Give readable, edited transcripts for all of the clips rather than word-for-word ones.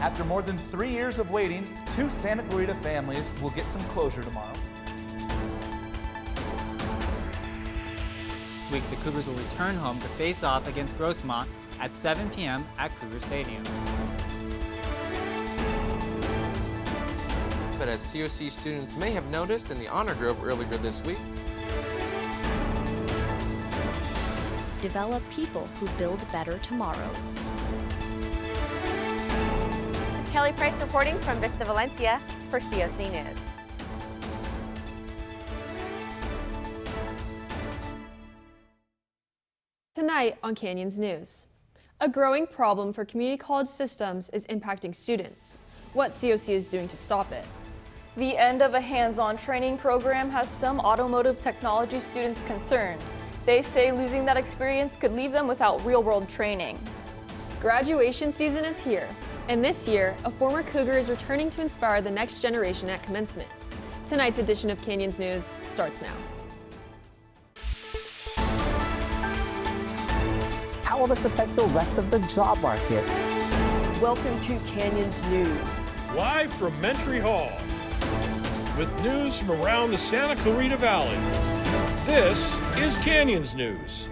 After more than 3 years of waiting, 2 Santa Clarita families will get some closure tomorrow. This week, the Cougars will return home to face off against Grossmont at 7 p.m. at Cougar Stadium. But as COC students may have noticed in the Honor Grove earlier this week, develop people who build better tomorrows. This is Kelly Price reporting from Vista Valencia for COC News. Tonight on Canyons News. A growing problem for community college systems is impacting students. What COC is doing to stop it. The end of a hands-on training program has some automotive technology students concerned. They say losing that experience could leave them without real-world training. Graduation season is here, and this year, a former Cougar is returning to inspire the next generation at commencement. Tonight's edition of Canyons News starts now. How will this affect the rest of the job market? Welcome to Canyons News. Live from Mentry Hall, with news from around the Santa Clarita Valley. This is Canyons News.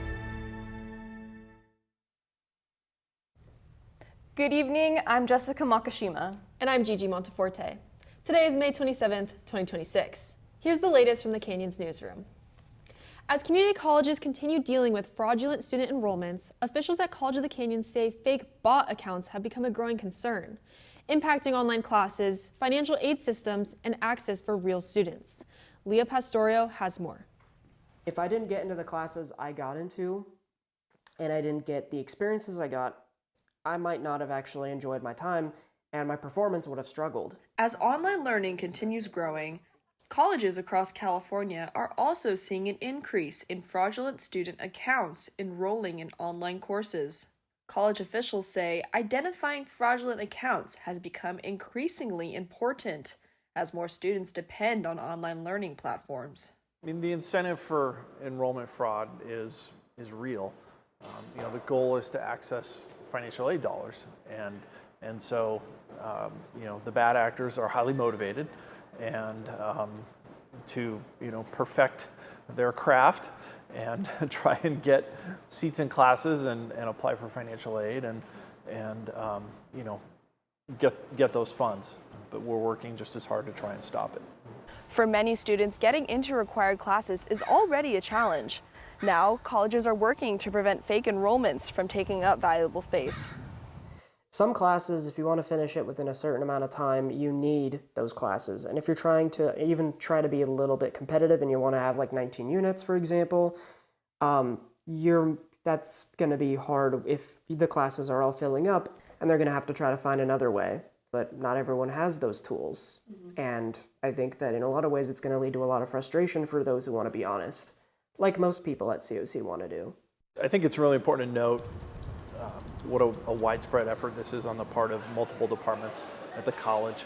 Good evening, I'm Jessica Makashima. And I'm Gigi Monteforte. Today is May 27th, 2026. Here's the latest from the Canyons newsroom. As community colleges continue dealing with fraudulent student enrollments, officials at College of the Canyons say fake bot accounts have become a growing concern, impacting online classes, financial aid systems, and access for real students. Leah Pastorio has more. If I didn't get into the classes I got into, and I didn't get the experiences I got, I might not have actually enjoyed my time, and my performance would have struggled. As online learning continues growing, colleges across California are also seeing an increase in fraudulent student accounts enrolling in online courses. College officials say identifying fraudulent accounts has become increasingly important as more students depend on online learning platforms. I mean, the incentive for enrollment fraud is real. The goal is to access financial aid dollars, and so the bad actors are highly motivated and to perfect their craft and try and get seats in classes and apply for financial aid and get those funds. But we're working just as hard to try and stop it. For many students, getting into required classes is already a challenge. Now, colleges are working to prevent fake enrollments from taking up valuable space. Some classes, if you want to finish it within a certain amount of time, you need those classes. And if you're trying to even try to be a little bit competitive and you want to have like 19 units, for example, that's going to be hard if the classes are all filling up and they're going to have to try to find another way. But not everyone has those tools. And I think that in a lot of ways it's going to lead to a lot of frustration for those who want to be honest, like most people at COC want to do. I think it's really important to note what a widespread effort this is on the part of multiple departments at the college.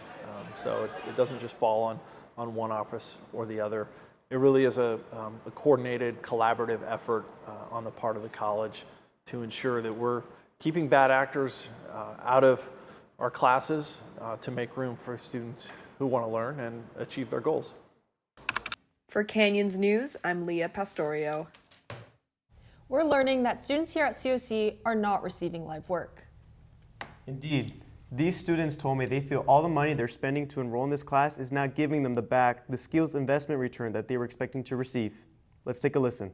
So it doesn't just fall on one office or the other. It really is a coordinated, collaborative effort on the part of the college to ensure that we're keeping bad actors out of our classes to make room for students who want to learn and achieve their goals. For Canyons News, I'm Leah Pastorio. We're learning that students here at COC are not receiving live work. Indeed. These students told me they feel all the money they're spending to enroll in this class is not giving them the skills investment return that they were expecting to receive. Let's take a listen.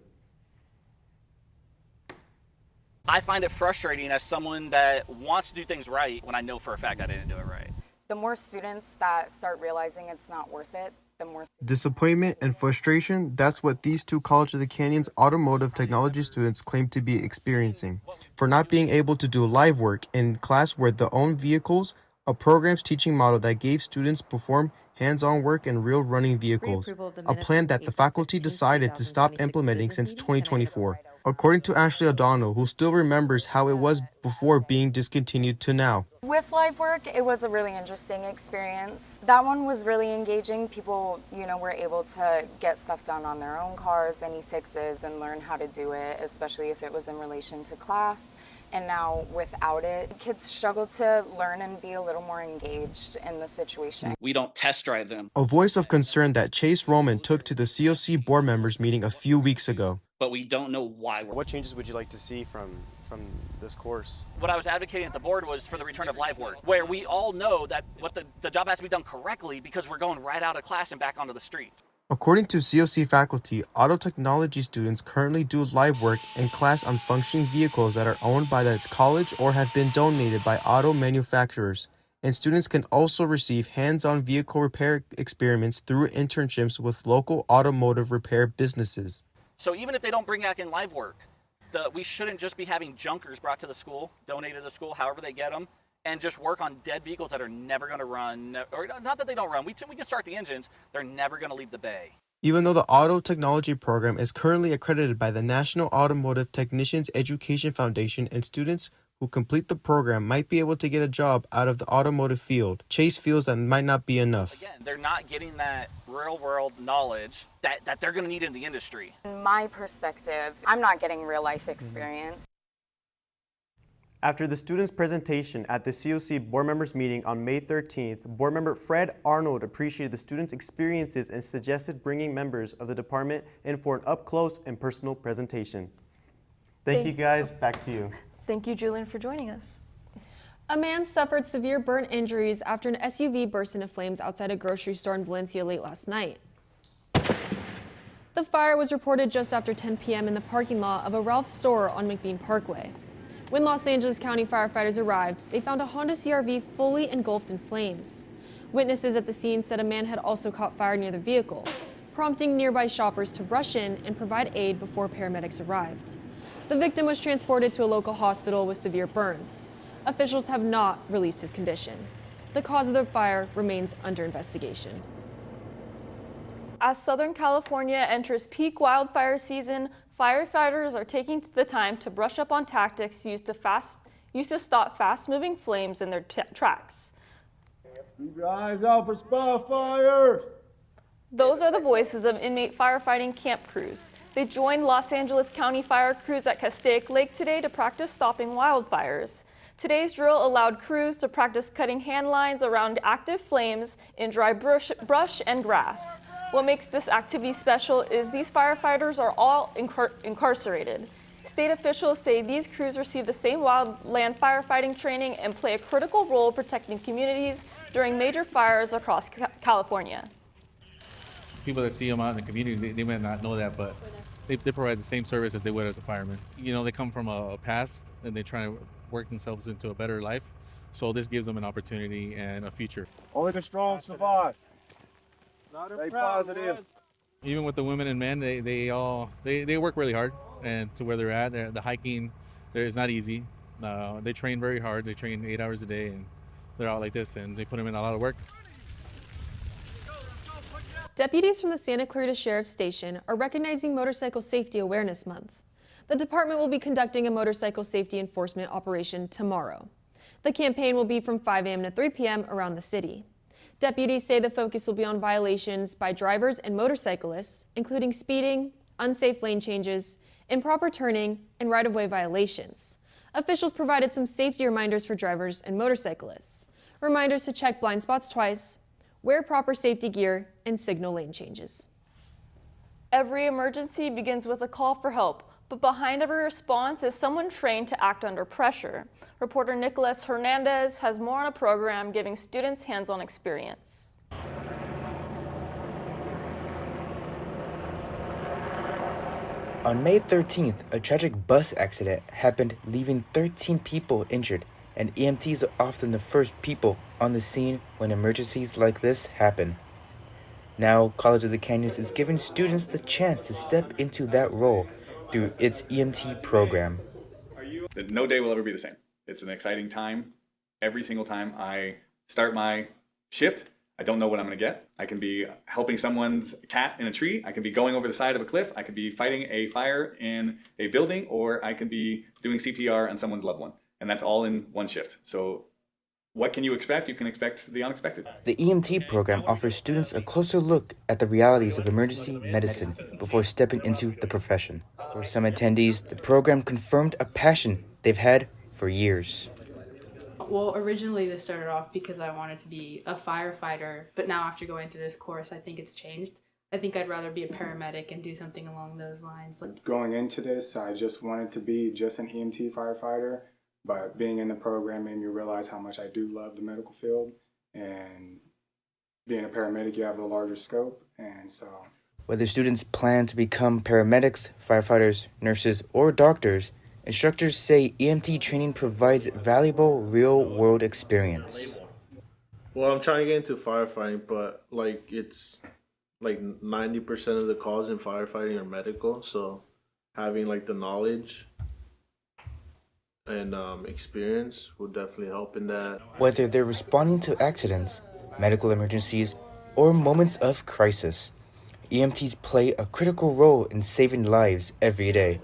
I find it frustrating as someone that wants to do things right when I know for a fact I didn't do it right. The more students that start realizing it's not worth it, the more disappointment and frustration, that's what these 2 College of the Canyons automotive technology students claim to be experiencing. For not being able to do live work in class where the own vehicles, a program's teaching model that gave students perform hands-on work in real running vehicles, a plan that the faculty decided to stop implementing since 2024. according to Ashley O'Donnell, who still remembers how it was before being discontinued to now. With live work, it was a really interesting experience. That one was really engaging. People, were able to get stuff done on their own cars, any fixes, and learn how to do it, especially if it was in relation to class. And now without it, kids struggle to learn and be a little more engaged in the situation. We don't test drive them. A voice of concern that Chase Roman took to the COC board members meeting a few weeks ago. But we don't know why. What changes would you like to see from this course? What I was advocating at the board was for the return of live work, where we all know that what the job has to be done correctly because we're going right out of class and back onto the streets. According to COC faculty, auto technology students currently do live work in class on functioning vehicles that are owned by the college or have been donated by auto manufacturers. And students can also receive hands-on vehicle repair experiments through internships with local automotive repair businesses. So even if they don't bring back in live work, we shouldn't just be having junkers brought to the school, donated to the school, however they get them, and just work on dead vehicles that are never going to run, or not that they don't run, we can start the engines, they're never going to leave the bay. Even though the Auto Technology Program is currently accredited by the National Automotive Technicians Education Foundation, and students who complete the program might be able to get a job out of the automotive field, Chase feels that might not be enough. Again, they're not getting that real-world knowledge that they're going to need in the industry. In my perspective, I'm not getting real-life experience. After the students' presentation at the COC board members meeting on May 13th, board member Fred Arnold appreciated the students' experiences and suggested bringing members of the department in for an up-close and personal presentation. Thank you guys, back to you. Thank you, Julian, for joining us. A man suffered severe burn injuries after an SUV burst into flames outside a grocery store in Valencia late last night. The fire was reported just after 10 p.m. in the parking lot of a Ralph's store on McBean Parkway. When Los Angeles County firefighters arrived, they found a Honda CR-V fully engulfed in flames. Witnesses at the scene said a man had also caught fire near the vehicle, prompting nearby shoppers to rush in and provide aid before paramedics arrived. The victim was transported to a local hospital with severe burns. Officials have not released his condition. The cause of the fire remains under investigation. As Southern California enters peak wildfire season, firefighters are taking the time to brush up on tactics used to stop fast-moving flames in their tracks. Keep your eyes out for spot fires! Those are the voices of inmate firefighting camp crews. They joined Los Angeles County fire crews at Castaic Lake today to practice stopping wildfires. Today's drill allowed crews to practice cutting hand lines around active flames in dry brush and grass. What makes this activity special is these firefighters are all incarcerated. State officials say these crews receive the same wildland firefighting training and play a critical role protecting communities during major fires across California. People that see them out in the community, they might not know that, but they provide the same service as they would as a fireman. They come from a past and they try to work themselves into a better life. So this gives them an opportunity and a future. Only the strong survive. Stay positive. Even with the women and men, they work really hard, and to where they're at, the hiking is not easy. They train very hard. They train 8 hours a day, and they're out like this, and they put them in a lot of work. Deputies from the Santa Clarita Sheriff's Station are recognizing Motorcycle Safety Awareness Month. The department will be conducting a motorcycle safety enforcement operation tomorrow. The campaign will be from 5 a.m. to 3 p.m. around the city. Deputies say the focus will be on violations by drivers and motorcyclists, including speeding, unsafe lane changes, improper turning, and right-of-way violations. Officials provided some safety reminders for drivers and motorcyclists. Reminders to check blind spots twice, wear proper safety gear, and signal lane changes. Every emergency begins with a call for help, but behind every response is someone trained to act under pressure. Reporter Nicholas Hernandez has more on a program giving students hands-on experience. On May 13th, a tragic bus accident happened, leaving 13 people injured, and EMTs are often the first people on the scene when emergencies like this happen. Now, College of the Canyons is giving students the chance to step into that role through its EMT program. No day will ever be the same. It's an exciting time. Every single time I start my shift, I don't know what I'm going to get. I can be helping someone's cat in a tree. I can be going over the side of a cliff. I could be fighting a fire in a building, or I could be doing CPR on someone's loved one. And that's all in one shift. So what can you expect? You can expect the unexpected. The EMT program offers students a closer look at the realities of emergency medicine before stepping into the profession. For some attendees, the program confirmed a passion they've had for years. Well, originally this started off because I wanted to be a firefighter, but now after going through this course, I think it's changed. I think I'd rather be a paramedic and do something along those lines. Going into this, I just wanted to be just an EMT firefighter, but being in the program made me realize how much I do love the medical field, and being a paramedic, you have a larger scope, and so... Whether students plan to become paramedics, firefighters, nurses, or doctors, instructors say EMT training provides valuable real-world experience. Well, I'm trying to get into firefighting, but it's 90% of the calls in firefighting are medical, so having the knowledge and experience will definitely help in that. Whether they're responding to accidents, medical emergencies, or moments of crisis, EMTs play a critical role in saving lives every day.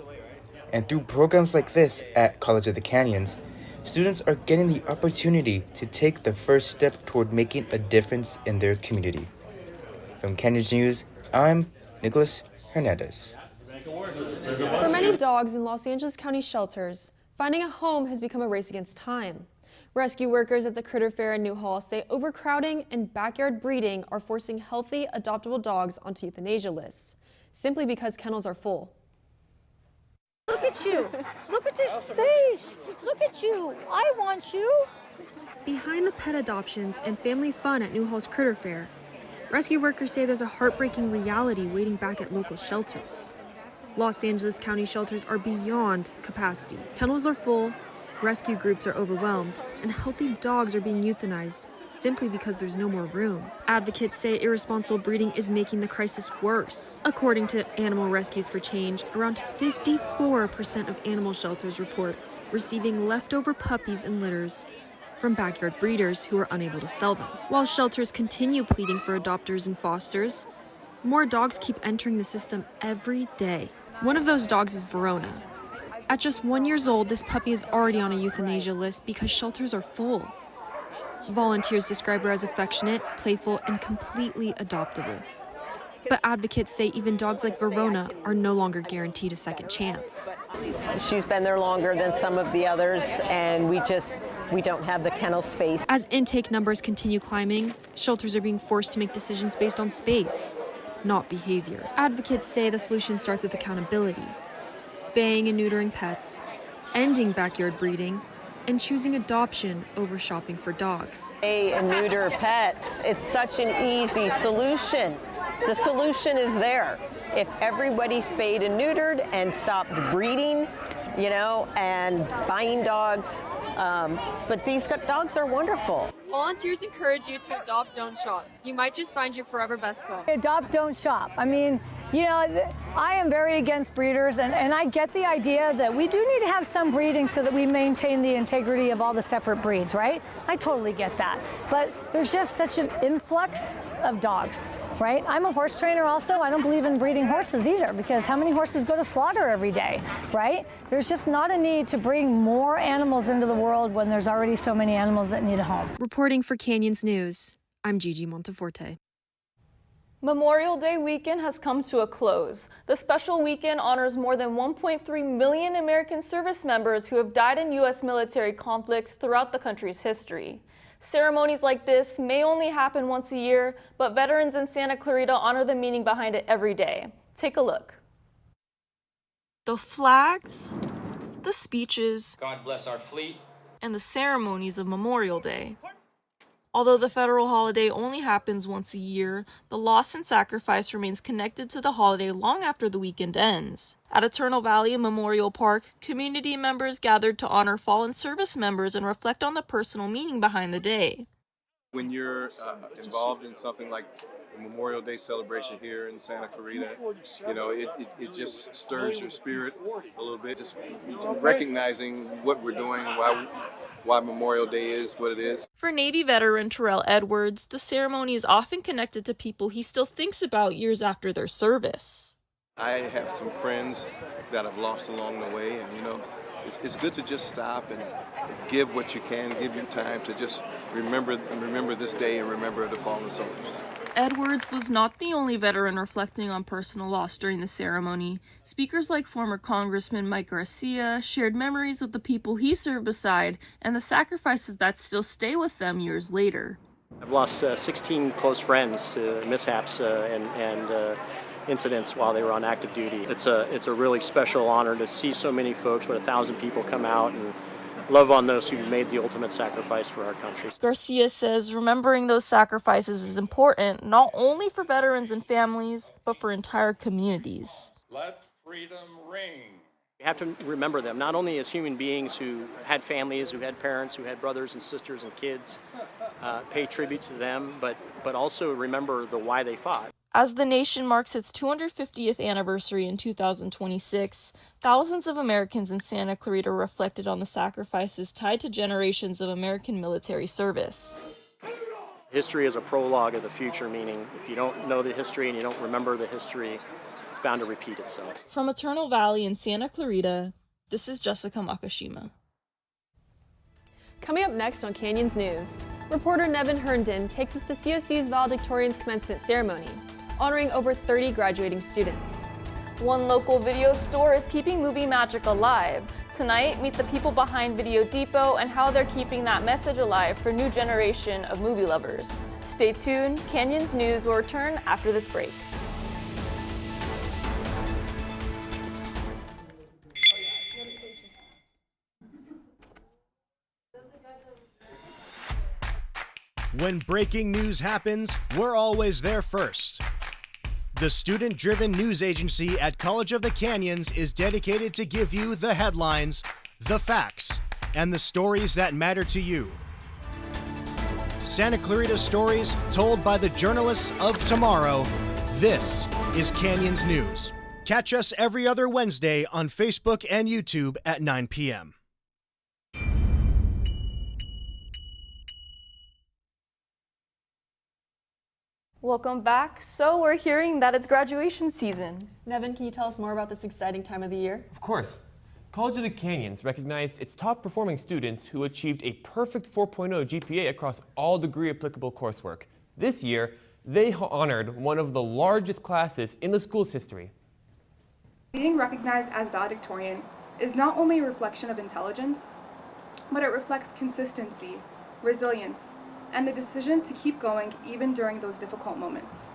And through programs like this at College of the Canyons, students are getting the opportunity to take the first step toward making a difference in their community. From Canyons News, I'm Nicholas Hernandez. For many dogs in Los Angeles County shelters, finding a home has become a race against time. Rescue workers at the Critter Fair in Newhall say overcrowding and backyard breeding are forcing healthy, adoptable dogs onto euthanasia lists, simply because kennels are full. Look at you. Look at this face. Look at you. I want you. Behind the pet adoptions and family fun at Newhall's Critter Fair, rescue workers say there's a heartbreaking reality waiting back at local shelters. Los Angeles County shelters are beyond capacity. Kennels are full, rescue groups are overwhelmed, and healthy dogs are being euthanized simply because there's no more room. Advocates say irresponsible breeding is making the crisis worse. According to Animal Rescues for Change, around 54% of animal shelters report receiving leftover puppies and litters from backyard breeders who are unable to sell them. While shelters continue pleading for adopters and fosters, more dogs keep entering the system every day. One of those dogs is Verona. At just 1 year old, this puppy is already on a euthanasia list because shelters are full. Volunteers describe her as affectionate, playful, and completely adoptable. But advocates say even dogs like Verona are no longer guaranteed a second chance. She's been there longer than some of the others, and we don't have the kennel space. As intake numbers continue climbing, shelters are being forced to make decisions based on space, not behavior. Advocates say the solution starts with accountability, spaying and neutering pets, ending backyard breeding, and choosing adoption over shopping for dogs. Spay and neuter pets, it's such an easy solution. The solution is there. If everybody spayed and neutered and stopped breeding, and buying dogs, but these dogs are wonderful. Volunteers encourage you to adopt, don't shop. You might just find your forever best friend. Adopt, don't shop. I mean, I am very against breeders, and I get the idea that we do need to have some breeding so that we maintain the integrity of all the separate breeds, right? I totally get that. But there's just such an influx of dogs, right? I'm a horse trainer also. I don't believe in breeding horses either, because how many horses go to slaughter every day, right? There's just not a need to bring more animals into the world when there's already so many animals that need a home. Reporting for Canyons News, I'm Gigi Monteforte. Memorial Day weekend has come to a close. The special weekend honors more than 1.3 million American service members who have died in U.S. military conflicts throughout the country's history. Ceremonies like this may only happen once a year, but veterans in Santa Clarita honor the meaning behind it every day. Take a look. The flags, the speeches, God bless our fleet, and the ceremonies of Memorial Day. Although the federal holiday only happens once a year, the loss and sacrifice remains connected to the holiday long after the weekend ends. At Eternal Valley Memorial Park, community members gathered to honor fallen service members and reflect on the personal meaning behind the day. When you're involved in something like Memorial Day celebration here in Santa Clarita. You know, it just stirs your spirit a little bit, just recognizing what we're doing and why Memorial Day is what it is. For Navy veteran Terrell Edwards, the ceremony is often connected to people he still thinks about years after their service. I have some friends that I've lost along the way, and you know, it's good to just stop and give what you can, give your time to just remember this day and remember the fallen soldiers. Edwards was not the only veteran reflecting on personal loss during the ceremony. Speakers like former Congressman Mike Garcia shared memories of the people he served beside and the sacrifices that still stay with them years later. I've lost 16 close friends to mishaps and incidents while they were on active duty. It's a really special honor to see so many folks, 1,000 people come out and love on those who made the ultimate sacrifice for our country. Garcia says remembering those sacrifices is important not only for veterans and families, but for entire communities. Let freedom ring. We have to remember them, not only as human beings who had families, who had parents, who had brothers and sisters and kids, pay tribute to them, but also remember the why they fought. As the nation marks its 250th anniversary in 2026, thousands of Americans in Santa Clarita reflected on the sacrifices tied to generations of American military service. History is a prologue of the future, meaning if you don't know the history and you don't remember the history, it's bound to repeat itself. From Eternal Valley in Santa Clarita, this is Jessica Makashima. Coming up next on Canyons News, reporter Nevin Herndon takes us to COC's valedictorians commencement ceremony, honoring over 30 graduating students. One local video store is keeping movie magic alive. Tonight, meet the people behind Video Depot and how they're keeping that message alive for a new generation of movie lovers. Stay tuned, Canyons News will return after this break. When breaking news happens, we're always there first. The student-driven news agency at College of the Canyons is dedicated to give you the headlines, the facts, and the stories that matter to you. Santa Clarita stories told by the journalists of tomorrow. This is Canyons News. Catch us every other Wednesday on Facebook and YouTube at 9 p.m. Welcome back. So we're hearing that it's graduation season. Nevin, can you tell us more about this exciting time of the year? Of course. College of the Canyons recognized its top performing students who achieved a perfect 4.0 GPA across all degree applicable coursework. This year, they honored one of the largest classes in the school's history. Being recognized as valedictorian is not only a reflection of intelligence, but it reflects consistency, resilience, and the decision to keep going even during those difficult moments.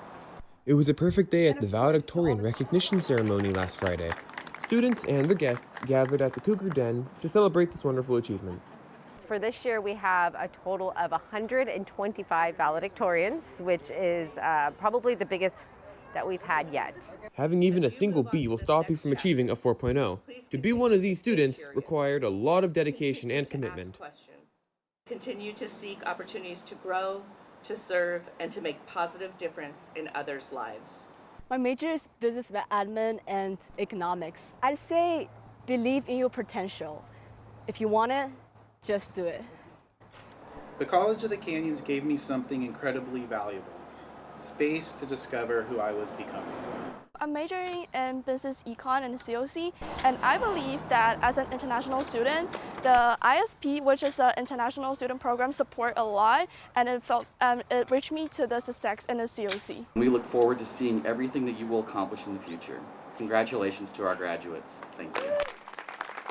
It was a perfect day at the valedictorian recognition ceremony last Friday. Students and their guests gathered at the Cougar Den to celebrate this wonderful achievement. For this year, we have a total of 125 valedictorians, which is probably the biggest that we've had yet. Having even a single B will stop you from achieving a 4.0. To be one of these students required a lot of dedication and commitment. Continue to seek opportunities to grow, to serve, and to make positive difference in others' lives. My major is business admin and economics. I'd say believe in your potential. If you want it, just do it. The College of the Canyons gave me something incredibly valuable, space to discover who I was becoming. I'm majoring in business econ and COC, and I believe that as an international student, the ISP, which is an international student program, support a lot, and it reached me to the success in the COC. We look forward to seeing everything that you will accomplish in the future. Congratulations to our graduates. Thank you.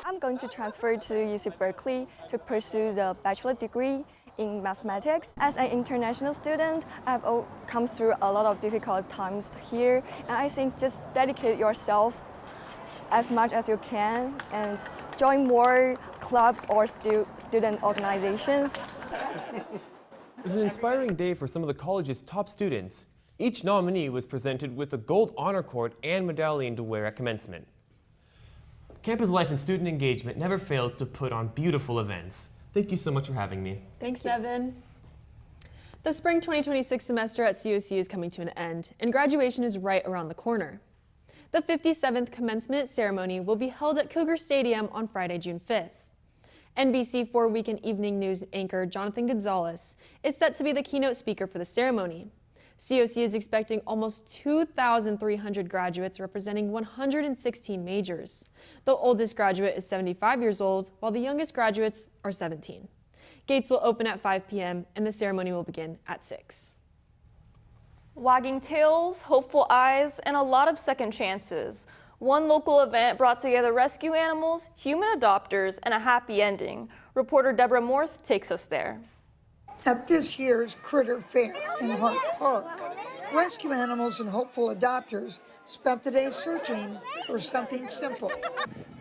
I'm going to transfer to UC Berkeley to pursue the bachelor degree in mathematics. As an international student, I've come through a lot of difficult times here, and I think just dedicate yourself as much as you can and join more clubs or student organizations. It was an inspiring day for some of the college's top students. Each nominee was presented with a gold honor cord and medallion to wear at commencement. Campus life and student engagement never fails to put on beautiful events. Thank you so much for having me. Thanks, Nevin. The spring 2026 semester at COC is coming to an end, and graduation is right around the corner. The 57th commencement ceremony will be held at Cougar Stadium on Friday, June 5th. NBC 4 Weekend Evening News anchor Jonathan Gonzalez is set to be the keynote speaker for the ceremony. COC is expecting almost 2,300 graduates representing 116 majors. The oldest graduate is 75 years old, while the youngest graduates are 17. Gates will open at 5 p.m. and the ceremony will begin at 6. Wagging tails, hopeful eyes, and a lot of second chances. One local event brought together rescue animals, human adopters, and a happy ending. Reporter Deborah Morth takes us there. At this year's Critter Fair in Hart Park, rescue animals and hopeful adopters spent the day searching for something simple,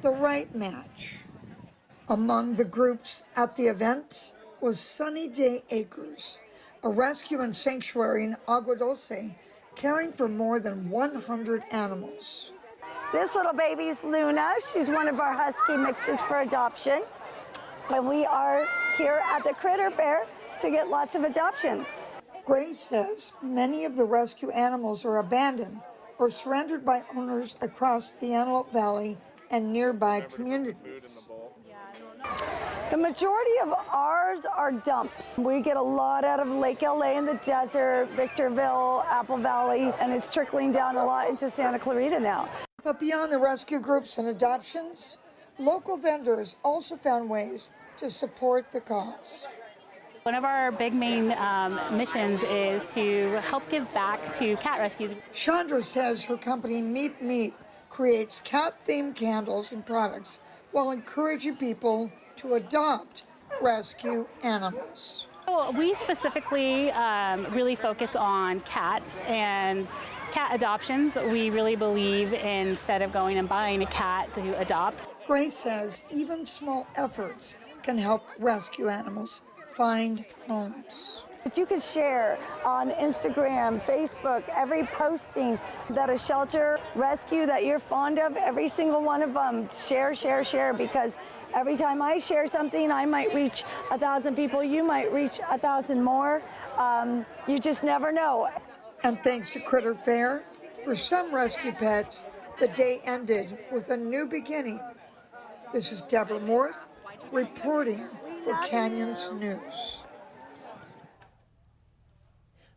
the right match. Among the groups at the event was Sunny Day Acres, a rescue and sanctuary in Agua Dulce, caring for more than 100 animals. This little baby's Luna. She's one of our husky mixes for adoption. And we are here at the Critter Fair to get lots of adoptions. Grace says many of the rescue animals are abandoned or surrendered by owners across the Antelope Valley and nearby communities. The majority of ours are dumps. We get a lot out of Lake LA in the desert, Victorville, Apple Valley, and it's trickling down a lot into Santa Clarita now. But beyond the rescue groups and adoptions, local vendors also found ways to support the cause. One of our big main missions is to help give back to cat rescues. Chandra says her company Meet Meet creates cat-themed candles and products while encouraging people to adopt rescue animals. We specifically really focus on cats and cat adoptions. We really believe instead of going and buying a cat to adopt. Grace says even small efforts can help rescue animals find homes. That you could share on Instagram, Facebook, every posting that a shelter rescue that you're fond of, every single one of them, share, because every time I share something, I might reach 1,000 people, you might reach 1,000 more. You just never know. And thanks to Critter Fair, for some rescue pets, the day ended with a new beginning. This is Deborah Morth reporting for Canyons News.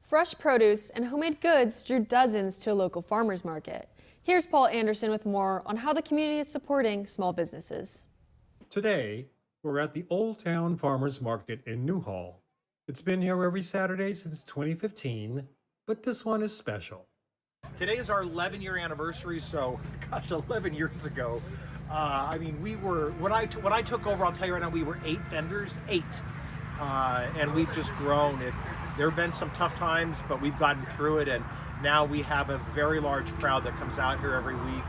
Fresh produce and homemade goods drew dozens to a local farmers market. Here's Paul Anderson with more on how the community is supporting small businesses. Today, we're at the Old Town Farmers Market in Newhall. It's been here every Saturday since 2015, but this one is special. Today is our 11-year anniversary, so gosh, 11 years ago. When I took over, I'll tell you right now, we were 8 vendors, and we've just grown. There have been some tough times, but we've gotten through it, and now we have a very large crowd that comes out here every week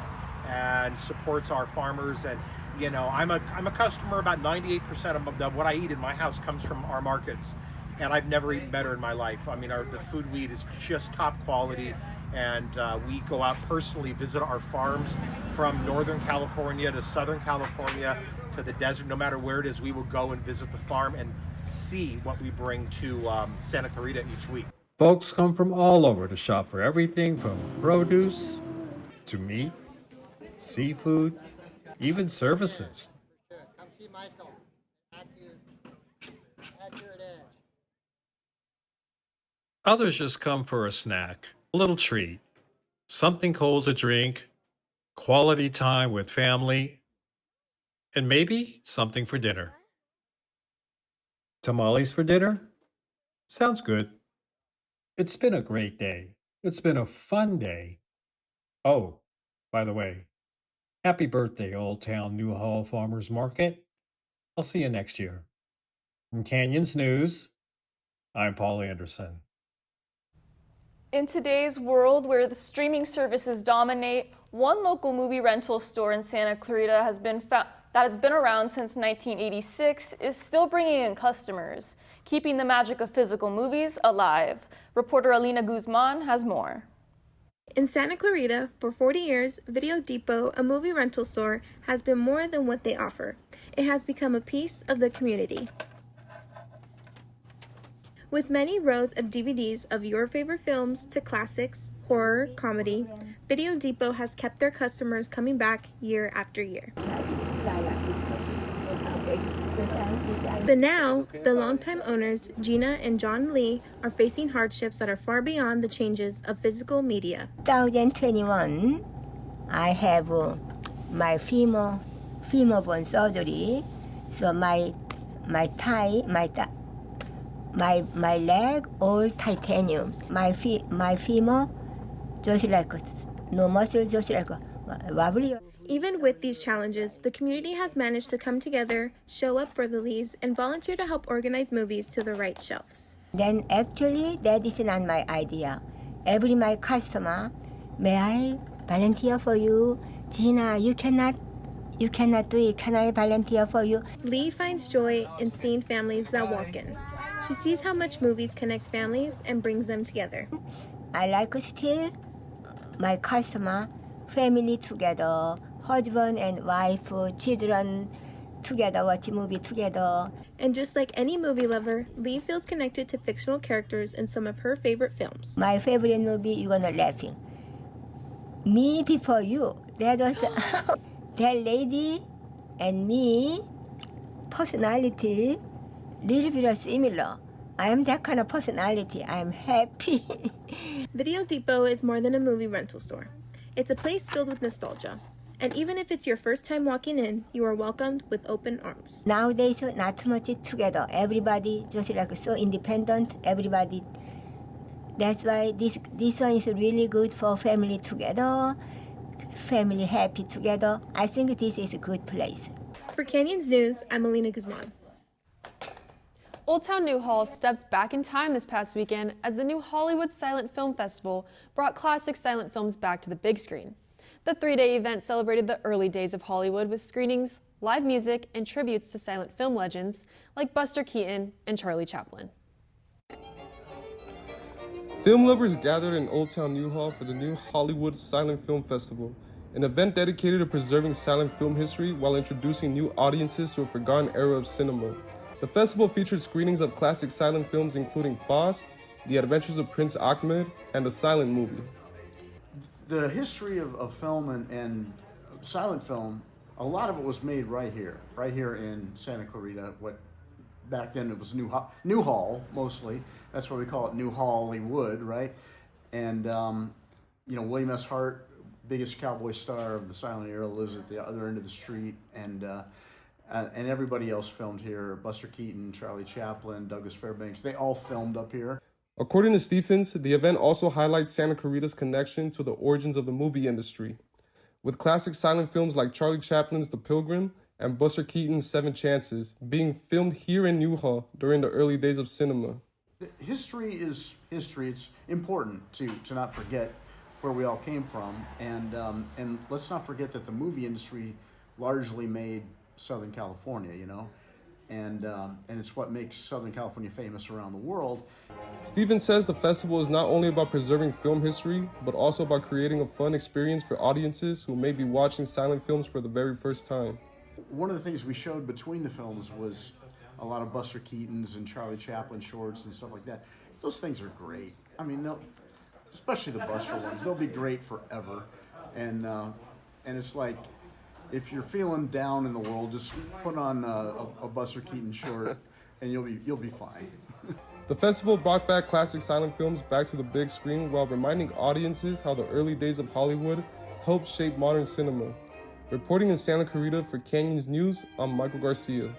and supports our farmers. And you know, I'm a customer. About 98% of what I eat in my house comes from our markets, and I've never eaten better in my life. I mean, the food we eat is just top quality, and we go out personally, visit our farms from Northern California to Southern California to the desert. No matter where it is, we will go and visit the farm and see what we bring to Santa Clarita each week. Folks come from all over to shop for everything from produce to meat, seafood, even services. Others just come for a snack, a little treat, something cold to drink, quality time with family, and maybe something for dinner. Tamales for dinner? Sounds good. It's been a great day. It's been a fun day. Oh, by the way, happy birthday, Old Town Newhall Farmers Market. I'll see you next year. From Canyons News, I'm Paul Anderson. In today's world where the streaming services dominate, one local movie rental store in Santa Clarita that has been around since 1986 is still bringing in customers, keeping the magic of physical movies alive. Reporter Alina Guzman has more. In Santa Clarita, for 40 years, Video Depot, a movie rental store, has been more than what they offer. It has become a piece of the community. With many rows of DVDs of your favorite films to classics, horror, comedy, Video Depot has kept their customers coming back year after year. But now, the longtime owners, Gina and John Lee, are facing hardships that are far beyond the changes of physical media. 2021, I have my femur bone surgery, so my leg all titanium. My femur just like no muscle, just like wobbly. Even with these challenges, the community has managed to come together, show up for the Lees, and volunteer to help organize movies to the right shelves. Then actually, that is not my idea. Every my customer, may I volunteer for you? Gina, you cannot do it. Can I volunteer for you? Lee finds joy in seeing families that walk in. She sees how much movies connect families and brings them together. I like still my customer, family together, husband and wife, children together, watch movie together. And just like any movie lover, Lee feels connected to fictional characters in some of her favorite films. My favorite movie, you're gonna laughing. Me Before You. That was that lady and me, personality, little bit similar. I am that kind of personality. I am happy. Video Depot is more than a movie rental store. It's a place filled with nostalgia. And even if it's your first time walking in, you are welcomed with open arms. Nowadays, not too much together. Everybody just like so independent. Everybody. That's why this one is really good for family together, family happy together. I think this is a good place. For Canyons News, I'm Alina Guzman. Old Town Newhall stepped back in time this past weekend as the new Hollywood Silent Film Festival brought classic silent films back to the big screen. The three-day event celebrated the early days of Hollywood with screenings, live music, and tributes to silent film legends like Buster Keaton and Charlie Chaplin. Film lovers gathered in Old Town Newhall for the new Hollywood Silent Film Festival, an event dedicated to preserving silent film history while introducing new audiences to a forgotten era of cinema. The festival featured screenings of classic silent films including Faust, The Adventures of Prince Ahmed, and The Silent Movie. The history of film and silent film, a lot of it was made right here in Santa Clarita. What back then it was Newhall mostly. That's why we call it New Hollywood, right? And William S. Hart, biggest cowboy star of the silent era, lives at the other end of the street, and everybody else filmed here. Buster Keaton, Charlie Chaplin, Douglas Fairbanks, they all filmed up here. According to Stephens, the event also highlights Santa Clarita's connection to the origins of the movie industry, with classic silent films like Charlie Chaplin's The Pilgrim and Buster Keaton's Seven Chances being filmed here in Newhall during the early days of cinema. History is history. It's important to not forget where we all came from, and let's not forget that the movie industry largely made Southern California, and it's what makes Southern California famous around the world. Stephen says the festival is not only about preserving film history, but also about creating a fun experience for audiences who may be watching silent films for the very first time. One of the things we showed between the films was a lot of Buster Keaton's and Charlie Chaplin shorts and stuff like that. Those things are great. I mean, especially the Buster ones, they'll be great forever. And it's like, if you're feeling down in the world, just put on a Buster Keaton short, and you'll be fine. The festival brought back classic silent films back to the big screen while reminding audiences how the early days of Hollywood helped shape modern cinema. Reporting in Santa Clarita for Canyons News, I'm Michael Garcia.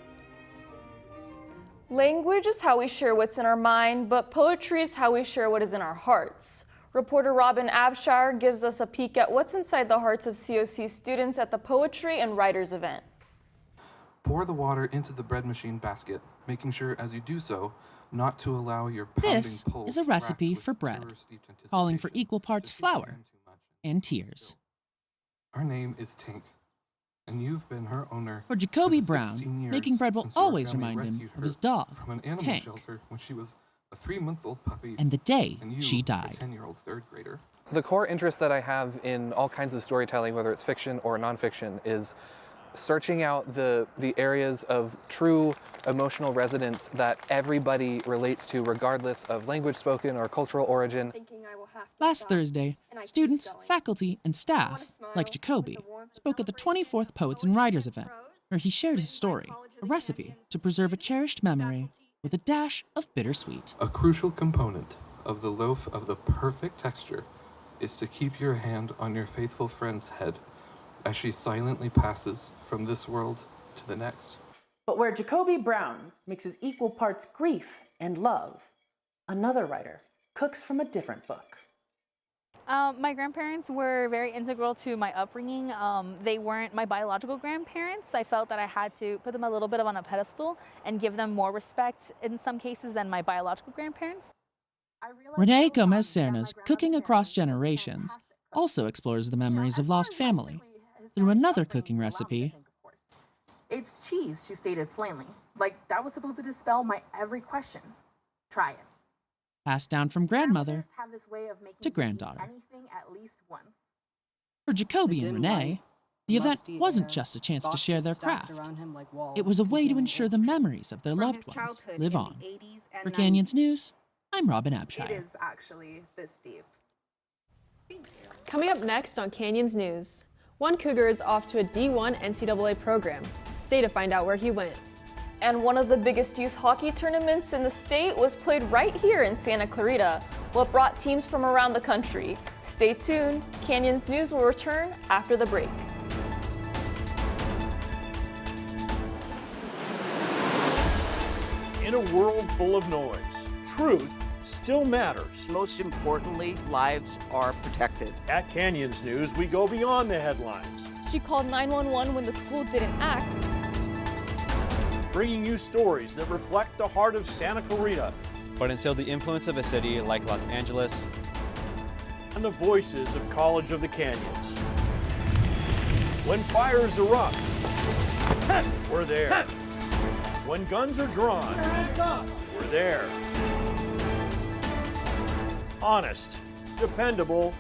Language is how we share what's in our mind, but poetry is how we share what is in our hearts. Reporter Robin Abshire gives us a peek at what's inside the hearts of COC students at the Poetry and Writers event. Pour the water into the bread machine basket, making sure as you do so, not to allow your pounding This pulse is a recipe for bread, calling for equal parts flour and tears. Our name is Tink, and you've been her owner. For Jacoby the Brown, 16 years making bread will since your always family remind him rescued of his her dog, from an animal Tank, shelter when she was a 3-month-old puppy, and the day and you, she died. a 10-year-old third grader. The core interest that I have in all kinds of storytelling, whether it's fiction or nonfiction, is searching out the areas of true emotional resonance that everybody relates to regardless of language spoken or cultural origin. Last Thursday, students, faculty, and staff, like Jacoby, spoke at the 24th Poets and Writers event, where he shared his story, a recipe to preserve a cherished memory with a dash of bittersweet. A crucial component of the loaf of the perfect texture is to keep your hand on your faithful friend's head as she silently passes from this world to the next. But where Jacoby Brown mixes equal parts grief and love, another writer cooks from a different book. My grandparents were very integral to my upbringing. They weren't my biological grandparents. I felt that I had to put them a little bit on a pedestal and give them more respect in some cases than my biological grandparents. Renee Gomez Cerna's Cooking Across Generations also explores the memories of lost family through another cooking recipe. It's cheese, she stated plainly. Like that was supposed to dispel my every question. Try it. Passed down from grandmother Have this way of making to granddaughter. anything at least once. For Jacoby and Renee, the event wasn't just a chance to share their craft. It was a way to ensure the memories of their loved ones live on. For Canyons News, I'm Robin Abshire. It is actually this deep. Coming up next on Canyons News, one Cougar is off to a D1 NCAA program. Stay to find out where he went. And one of the biggest youth hockey tournaments in the state was played right here in Santa Clarita, what brought teams from around the country. Stay tuned. Canyons News will return after the break. In a world full of noise, truth still matters. Most importantly, lives are protected. At Canyons News, we go beyond the headlines. She called 911 when the school didn't act. Bringing you stories that reflect the heart of Santa Clarita. But until the influence of a city like Los Angeles. And the voices of College of the Canyons. When fires erupt, we're there. When guns are drawn, we're there. Honest, dependable,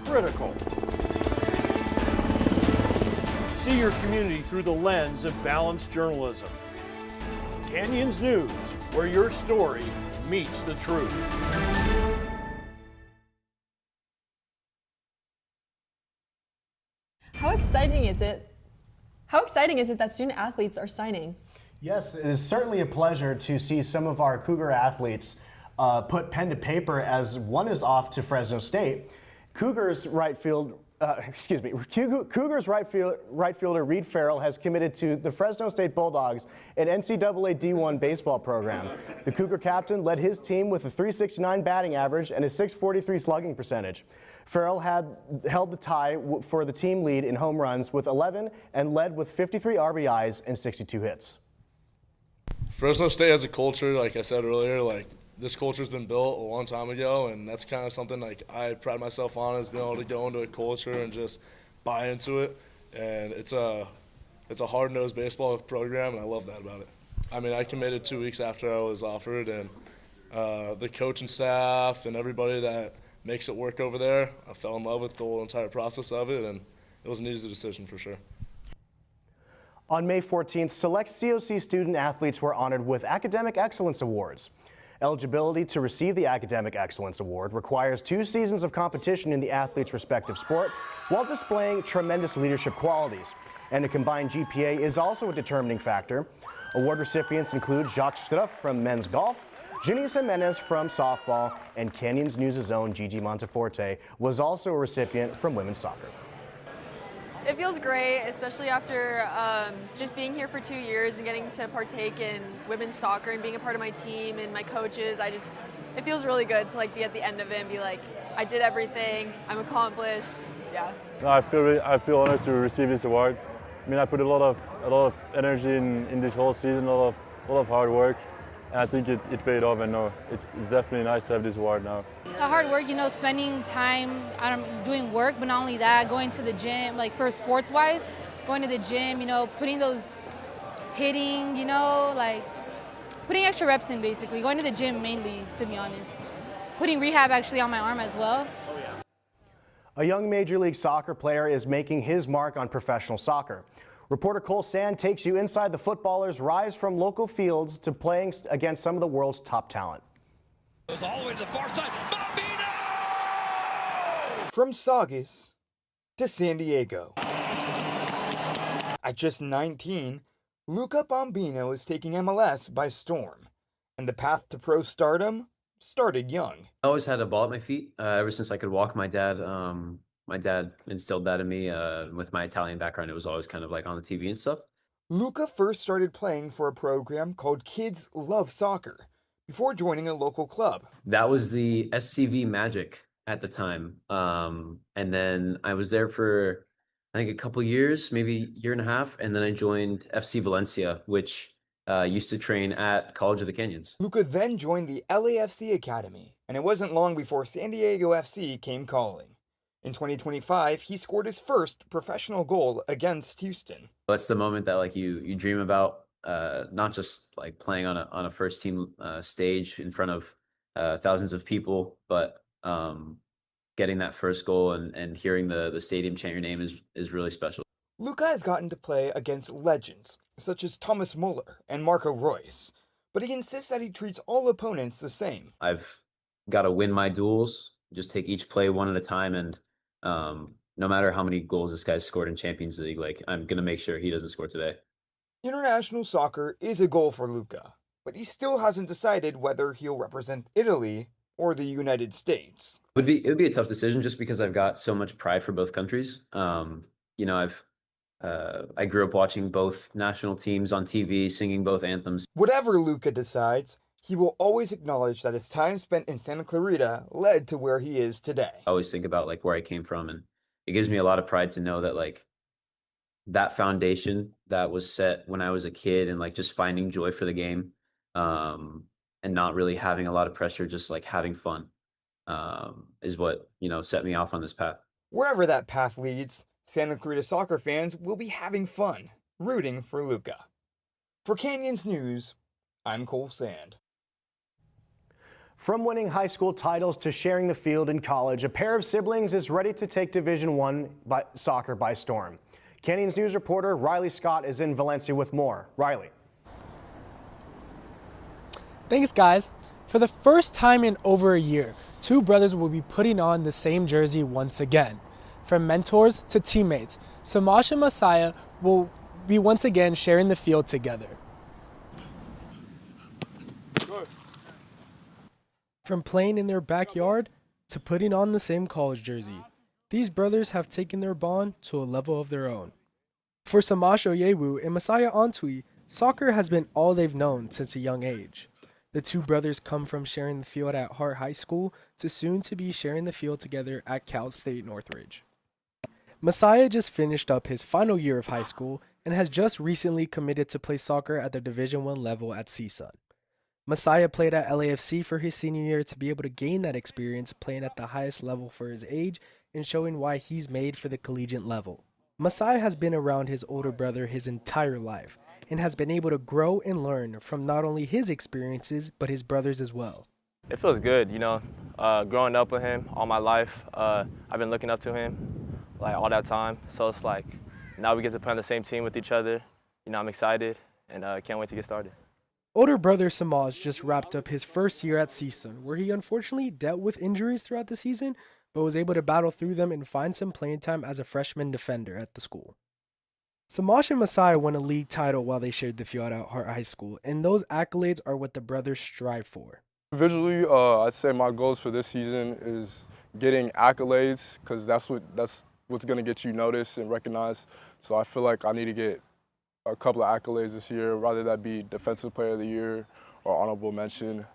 critical. See your community through the lens of balanced journalism. Canyons News, where your story meets the truth. How exciting is it? How exciting is it that student athletes are signing? Yes, it is certainly a pleasure to see some of our Cougar athletes put pen to paper as one is off to Fresno State. Cougars right fielder Reed Farrell has committed to the Fresno State Bulldogs, an NCAA D1 baseball program. The Cougar captain led his team with a .369 batting average and a .643 slugging percentage. Farrell held the tie for the team lead in home runs with 11 and led with 53 RBIs and 62 hits. Fresno State has a culture, like I said earlier, like this culture's been built a long time ago, and that's kind of something like I pride myself on, is being able to go into a culture and just buy into it. And it's a hard-nosed baseball program, and I love that about it. I mean, I committed 2 weeks after I was offered, and the coaching staff and everybody that makes it work over there, I fell in love with the whole entire process of it, and it was an easy decision for sure. On May 14th, select COC student athletes were honored with Academic Excellence Awards. Eligibility to receive the Academic Excellence Award requires 2 seasons of competition in the athlete's respective sport while displaying tremendous leadership qualities. And a combined GPA is also a determining factor. Award recipients include Jacques Struff from men's golf, Janice Jimenez from softball, and Canyons News' own Gigi Monteforte was also a recipient from women's soccer. It feels great, especially after just being here for 2 years and getting to partake in women's soccer and being a part of my team and my coaches. It feels really good to be at the end of it and be like, I did everything, I'm accomplished. Yeah. No, I feel honored to receive this award. I mean, I put a lot of energy in this whole season, a lot of hard work, and I think it paid off. And no, it's definitely nice to have this award now. The hard work, spending time doing work, but not only that, going to the gym, for sports-wise, going to the gym, putting those hitting, putting extra reps in, basically. Going to the gym mainly, to be honest. Putting rehab actually on my arm as well. A young Major League Soccer player is making his mark on professional soccer. Reporter Cole Sand takes you inside the footballers' rise from local fields to playing against some of the world's top talent. Goes all the way to the far side. From Saugus to San Diego. At just 19, Luca Bombino is taking MLS by storm, and the path to pro stardom started young. I always had a ball at my feet ever since I could walk. My dad instilled that in me. With my Italian background, it was always kind of like on the TV and stuff. Luca first started playing for a program called Kids Love Soccer before joining a local club. That was the SCV Magic at the time. And then I was there for, I think, a couple years, maybe a year and a half. And then I joined FC Valencia, which used to train at College of the Canyons. Luca then joined the LAFC Academy, and it wasn't long before San Diego FC came calling. In 2025, he scored his first professional goal against Houston. That's the moment that like you dream about, not just like playing on a first team stage in front of thousands of people, but getting that first goal and hearing the stadium chant your name is really special. Luca has gotten to play against legends such as Thomas Muller and Marco Reus, but he insists that he treats all opponents the same. I've got to win my duels, just take each play one at a time, and no matter how many goals this guy's scored in Champions League, like I'm going to make sure he doesn't score today. International soccer is a goal for Luca, but he still hasn't decided whether he'll represent Italy or the United States. It would be a tough decision just because I've got so much pride for both countries. I grew up watching both national teams on TV, singing both anthems. Whatever Luca decides, he will always acknowledge that his time spent in Santa Clarita led to where he is today. I always think about like where I came from, and it gives me a lot of pride to know that like that foundation that was set when I was a kid and like just finding joy for the game, and not really having a lot of pressure, just like having fun, is what, set me off on this path. Wherever that path leads, Santa Clarita soccer fans will be having fun, rooting for Luca. For Canyons News, I'm Cole Sand. From winning high school titles to sharing the field in college, a pair of siblings is ready to take Division I soccer by storm. Canyons News reporter Riley Scott is in Valencia with more. Riley. Thanks, guys. For the first time in over a year, two brothers will be putting on the same jersey once again. From mentors to teammates, Samash and Messiah will be once again sharing the field together. From playing in their backyard to putting on the same college jersey, these brothers have taken their bond to a level of their own. For Samash Oyewu and Messiah Antwi, soccer has been all they've known since a young age. The two brothers come from sharing the field at Hart High School to soon to be sharing the field together at Cal State Northridge. Messiah just finished up his final year of high school and has just recently committed to play soccer at the Division I level at CSUN. Messiah played at LAFC for his senior year to be able to gain that experience playing at the highest level for his age and showing why he's made for the collegiate level. Messiah has been around his older brother his entire life and has been able to grow and learn from not only his experiences but his brother's as well. It feels good, growing up with him all my life. I've been looking up to him like all that time, so it's like now we get to play on the same team with each other. I'm excited and can't wait to get started. Older brother Samaj just wrapped up his first year at CSUN, where he unfortunately dealt with injuries throughout the season, but was able to battle through them and find some playing time as a freshman defender at the school. Samaj and Messiah won a league title while they shared the field at Hart High School, and those accolades are what the brothers strive for. Visually, I'd say my goals for this season is getting accolades, because that's what's going to get you noticed and recognized. So I feel like I need to get a couple of accolades this year, rather that be Defensive Player of the Year or honorable mention.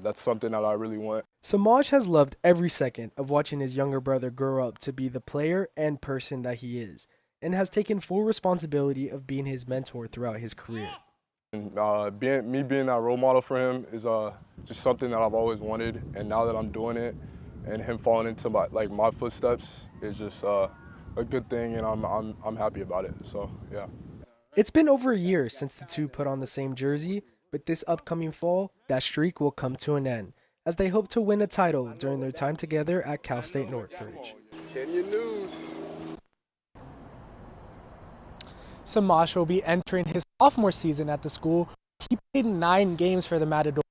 That's something that I really want. Samaj has loved every second of watching his younger brother grow up to be the player and person that he is, and has taken full responsibility of being his mentor throughout his career. And, being that role model for him is just something that I've always wanted, and now that I'm doing it, and him falling into my footsteps is just a good thing, and I'm happy about it. So yeah. It's been over a year since the two put on the same jersey, but this upcoming fall, that streak will come to an end, as they hope to win a title during their time together at Cal State Northridge. Canyon News. Samash will be entering his sophomore season at the school. He played 9 games for the Matadors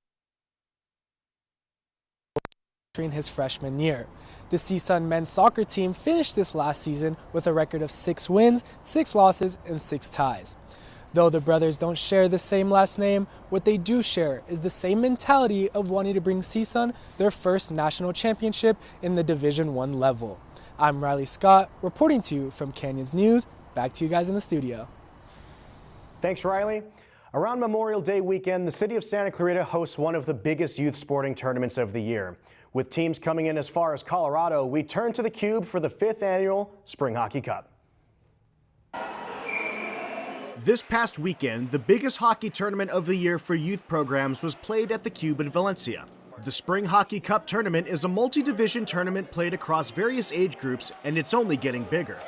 during his freshman year. The CSUN men's soccer team finished this last season with a record of 6 wins, 6 losses, and 6 ties. Though the brothers don't share the same last name, what they do share is the same mentality of wanting to bring CSUN their first national championship in the Division I level. I'm Riley Scott, reporting to you from Canyons News. Back to you guys in the studio. Thanks, Riley. Around Memorial Day weekend, the city of Santa Clarita hosts one of the biggest youth sporting tournaments of the year. With teams coming in as far as Colorado, we turn to the Cube for the 5th annual Spring Hockey Cup. This past weekend, the biggest hockey tournament of the year for youth programs was played at the Cube in Valencia. The Spring Hockey Cup tournament is a multi-division tournament played across various age groups, and it's only getting bigger.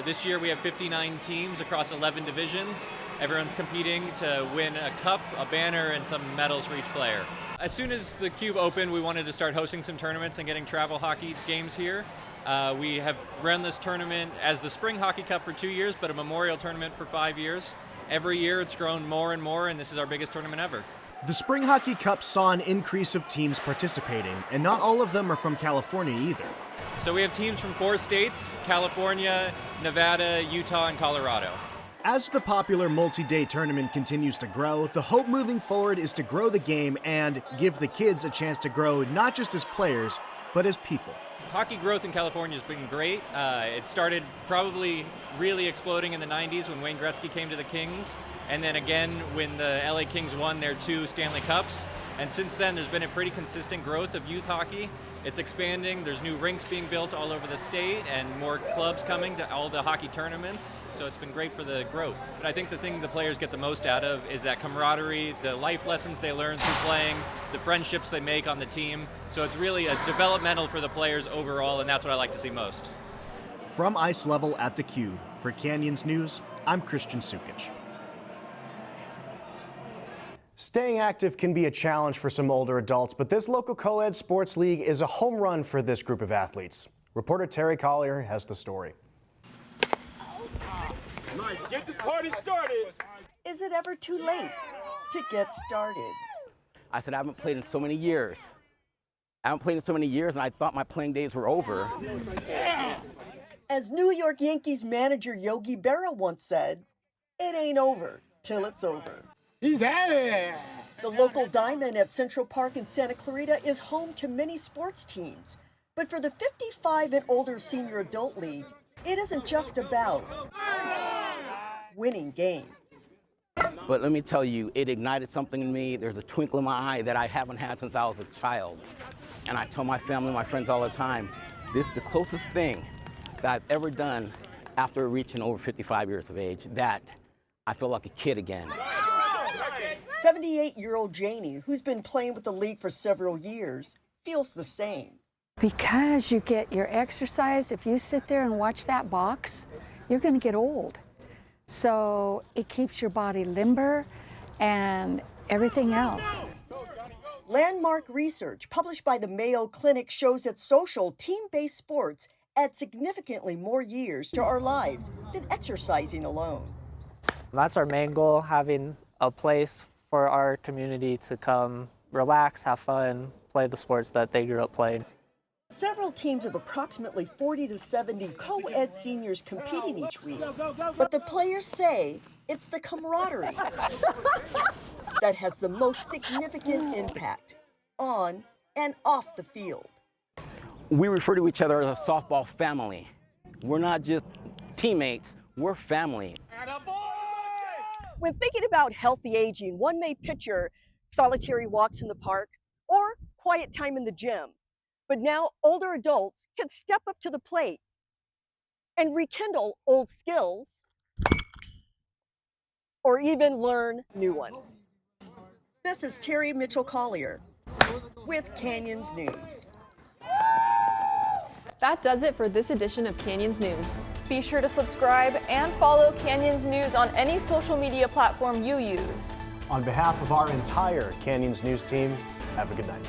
This year we have 59 teams across 11 divisions. Everyone's competing to win a cup, a banner, and some medals for each player. As soon as the Cube opened, we wanted to start hosting some tournaments and getting travel hockey games here. We have run this tournament as the Spring Hockey Cup for 2 years, but a memorial tournament for 5 years. Every year it's grown more and more, and this is our biggest tournament ever. The Spring Hockey Cup saw an increase of teams participating, and not all of them are from California either. So we have teams from 4 states: California, Nevada, Utah, and Colorado. As the popular multi-day tournament continues to grow, the hope moving forward is to grow the game and give the kids a chance to grow not just as players, but as people. Hockey growth in California has been great. It started probably really exploding in the 90s when Wayne Gretzky came to the Kings, and then again when the LA Kings won their 2 Stanley Cups. And since then, there's been a pretty consistent growth of youth hockey. It's expanding. There's new rinks being built all over the state and more clubs coming to all the hockey tournaments. So it's been great for the growth. But I think the thing the players get the most out of is that camaraderie, the life lessons they learn through playing, the friendships they make on the team. So it's really a developmental for the players overall, and that's what I like to see most. From ice level at the Cube, for Canyons News, I'm Christian Sukic. Staying active can be a challenge for some older adults, but this local co-ed sports league is a home run for this group of athletes. Reporter Terry Collier has the story. Get this party started. Is it ever too late to get started? I said, I haven't played in so many years. And I thought my playing days were over. As New York Yankees manager Yogi Berra once said, it ain't over till it's over. He's at it. The local diamond at Central Park in Santa Clarita is home to many sports teams. But for the 55 and older senior adult league, it isn't just about winning games. But let me tell you, it ignited something in me. There's a twinkle in my eye that I haven't had since I was a child. And I tell my family, my friends all the time, this is the closest thing that I've ever done after reaching over 55 years of age, that I feel like a kid again. 78-year-old Janie, who's been playing with the league for several years, feels the same. Because you get your exercise, if you sit there and watch that box, you're going to get old. So it keeps your body limber and everything else. Landmark research published by the Mayo Clinic shows that social, team-based sports add significantly more years to our lives than exercising alone. That's our main goal, having a place for our community to come relax, have fun, play the sports that they grew up playing. Several teams of approximately 40 to 70 co-ed seniors competing each week, but the players say it's the camaraderie that has the most significant impact on and off the field. We refer to each other as a softball family. We're not just teammates, we're family. When thinking about healthy aging, one may picture solitary walks in the park or quiet time in the gym. But now older adults can step up to the plate and rekindle old skills or even learn new ones. This is Terry Mitchell Collier with Canyons News. That does it for this edition of Canyons News. Be sure to subscribe and follow Canyons News on any social media platform you use. On behalf of our entire Canyons News team, have a good night.